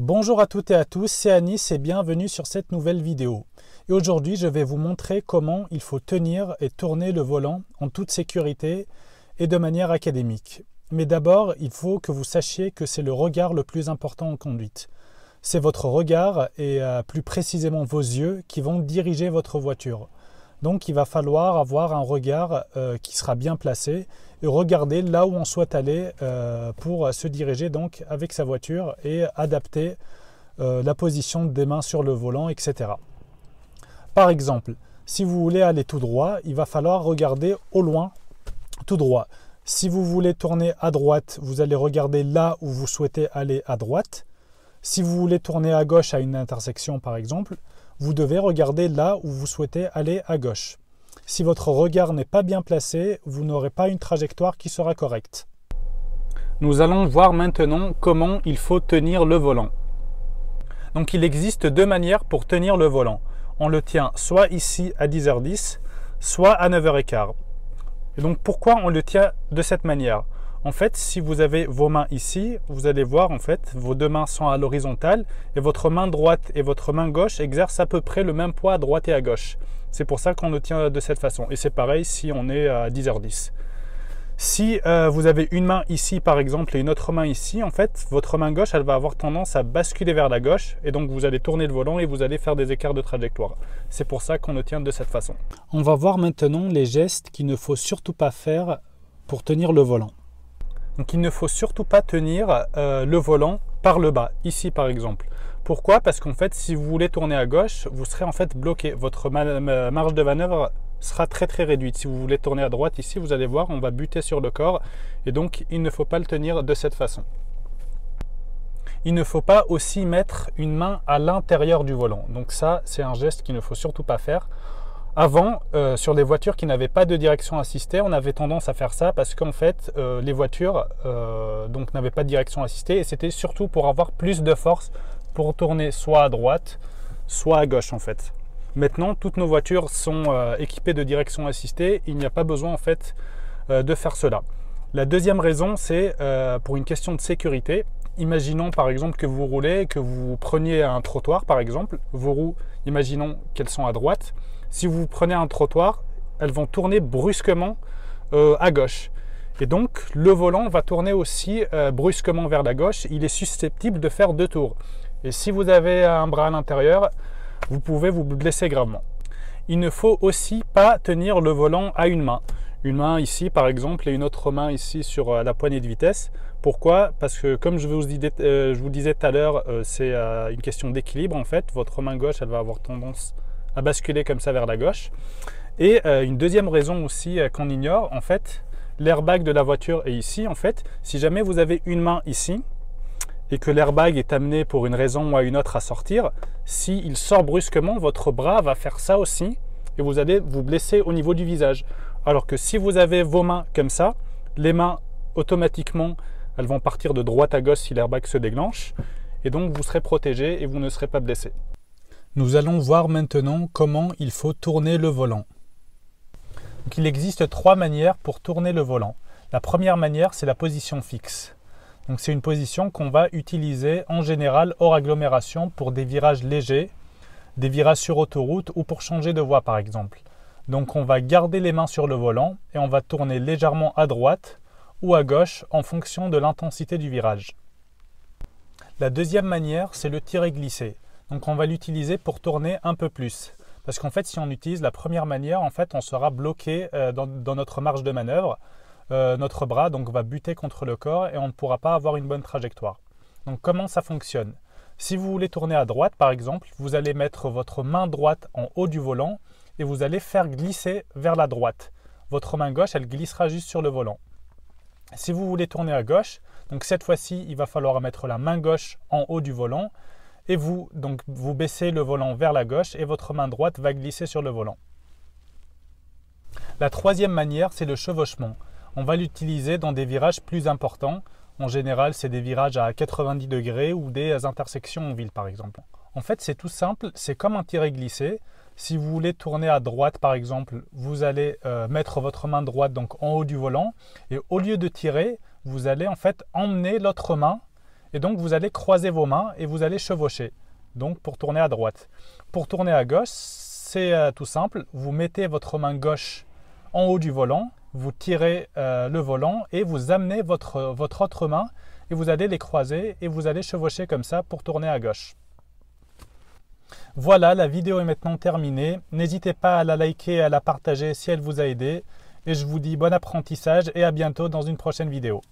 Bonjour à toutes et à tous, c'est Anis et bienvenue sur cette nouvelle vidéo. Et aujourd'hui, je vais vous montrer comment il faut tenir et tourner le volant en toute sécurité et de manière académique. Mais d'abord, il faut que vous sachiez que c'est le regard le plus important en conduite. C'est votre regard et plus précisément vos yeux qui vont diriger votre voiture. Donc il va falloir avoir un regard qui sera bien placé et regarder là où on souhaite aller pour se diriger donc avec sa voiture et adapter la position des mains sur le volant, etc. Par exemple, si vous voulez aller tout droit, il va falloir regarder au loin tout droit. Si vous voulez tourner à droite, vous allez regarder là où vous souhaitez aller à droite. Si vous voulez tourner à gauche à une intersection par exemple, vous devez regarder là où vous souhaitez aller à gauche. Si votre regard n'est pas bien placé, vous n'aurez pas une trajectoire qui sera correcte. Nous allons voir maintenant comment il faut tenir le volant. Donc il existe deux manières pour tenir le volant. On le tient soit ici à 10h10, soit à 9h15. Et donc pourquoi on le tient de cette manière ? En fait, si vous avez vos mains ici, vous allez voir en fait, vos deux mains sont à l'horizontale et votre main droite et votre main gauche exercent à peu près le même poids à droite et à gauche. C'est pour ça qu'on le tient de cette façon. Et c'est pareil si on est à 10h10. Si vous avez une main ici par exemple et une autre main ici, en fait, votre main gauche, elle va avoir tendance à basculer vers la gauche et donc vous allez tourner le volant et vous allez faire des écarts de trajectoire. C'est pour ça qu'on le tient de cette façon. On va voir maintenant les gestes qu'il ne faut surtout pas faire pour tenir le volant. Donc il ne faut surtout pas tenir le volant par le bas, ici par exemple. Pourquoi ? Parce qu'en fait, si vous voulez tourner à gauche, vous serez en fait bloqué. Votre marge de manœuvre sera très réduite. Si vous voulez tourner à droite, ici, vous allez voir, on va buter sur le corps. Et donc, il ne faut pas le tenir de cette façon. Il ne faut pas aussi mettre une main à l'intérieur du volant. Donc ça, c'est un geste qu'il ne faut surtout pas faire. Avant, sur les voitures qui n'avaient pas de direction assistée, on avait tendance à faire ça parce qu'en fait, les voitures donc n'avaient pas de direction assistée et c'était surtout pour avoir plus de force pour tourner soit à droite, soit à gauche en fait. Maintenant, toutes nos voitures sont équipées de direction assistée. Il n'y a pas besoin en fait de faire cela. La deuxième raison, c'est pour une question de sécurité. Imaginons par exemple que vous roulez, que vous preniez un trottoir par exemple. Vos roues, imaginons qu'elles sont à droite. Si vous prenez un trottoir, elles vont tourner brusquement à gauche. Et donc, le volant va tourner aussi brusquement vers la gauche. Il est susceptible de faire deux tours. Et si vous avez un bras à l'intérieur, vous pouvez vous blesser gravement. Il ne faut aussi pas tenir le volant à une main. Une main ici par exemple et une autre main ici sur la poignée de vitesse. Pourquoi ? Parce que comme je vous disais tout à l'heure, c'est une question d'équilibre en fait. Votre main gauche, elle va avoir tendance à basculer comme ça vers la gauche. Et une deuxième raison aussi qu'on ignore, en fait, l'airbag de la voiture est ici. En fait, si jamais vous avez une main ici et que l'airbag est amené pour une raison ou à une autre à sortir, s'il sort brusquement, votre bras va faire ça aussi et vous allez vous blesser au niveau du visage. Alors que si vous avez vos mains comme ça, les mains automatiquement, elles vont partir de droite à gauche si l'airbag se déclenche et donc vous serez protégé et vous ne serez pas blessé. Nous allons voir maintenant comment il faut tourner le volant. Donc, il existe trois manières pour tourner le volant. La première manière, c'est la position fixe. Donc, c'est une position qu'on va utiliser en général hors agglomération pour des virages légers, des virages sur autoroute ou pour changer de voie par exemple. Donc, on va garder les mains sur le volant et on va tourner légèrement à droite ou à gauche en fonction de l'intensité du virage. La deuxième manière, c'est le tirer-glisser. Donc on va l'utiliser pour tourner un peu plus. Parce qu'en fait, si on utilise la première manière, en fait, on sera bloqué dans notre marge de manœuvre. Notre bras donc, va buter contre le corps et on ne pourra pas avoir une bonne trajectoire. Donc comment ça fonctionne ? Si vous voulez tourner à droite, par exemple, vous allez mettre votre main droite en haut du volant et vous allez faire glisser vers la droite. Votre main gauche, elle glissera juste sur le volant. Si vous voulez tourner à gauche, donc cette fois-ci, il va falloir mettre la main gauche en haut du volant et vous baissez le volant vers la gauche et votre main droite va glisser sur le volant. La troisième manière, c'est le chevauchement. On va l'utiliser dans des virages plus importants. En général, c'est des virages à 90 degrés ou des intersections en ville, par exemple. En fait, c'est tout simple, c'est comme un tirer-glisser. Si vous voulez tourner à droite, par exemple, vous allez mettre votre main droite donc, en haut du volant et au lieu de tirer, vous allez en fait emmener l'autre main Et donc vous allez croiser vos mains et vous allez chevaucher. Donc pour tourner à droite. Pour tourner à gauche, c'est tout simple. Vous mettez votre main gauche en haut du volant, vous tirez le volant et vous amenez votre autre main et vous allez les croiser et vous allez chevaucher comme ça pour tourner à gauche. Voilà, la vidéo est maintenant terminée. N'hésitez pas à la liker et à la partager si elle vous a aidé. Et je vous dis bon apprentissage et à bientôt dans une prochaine vidéo.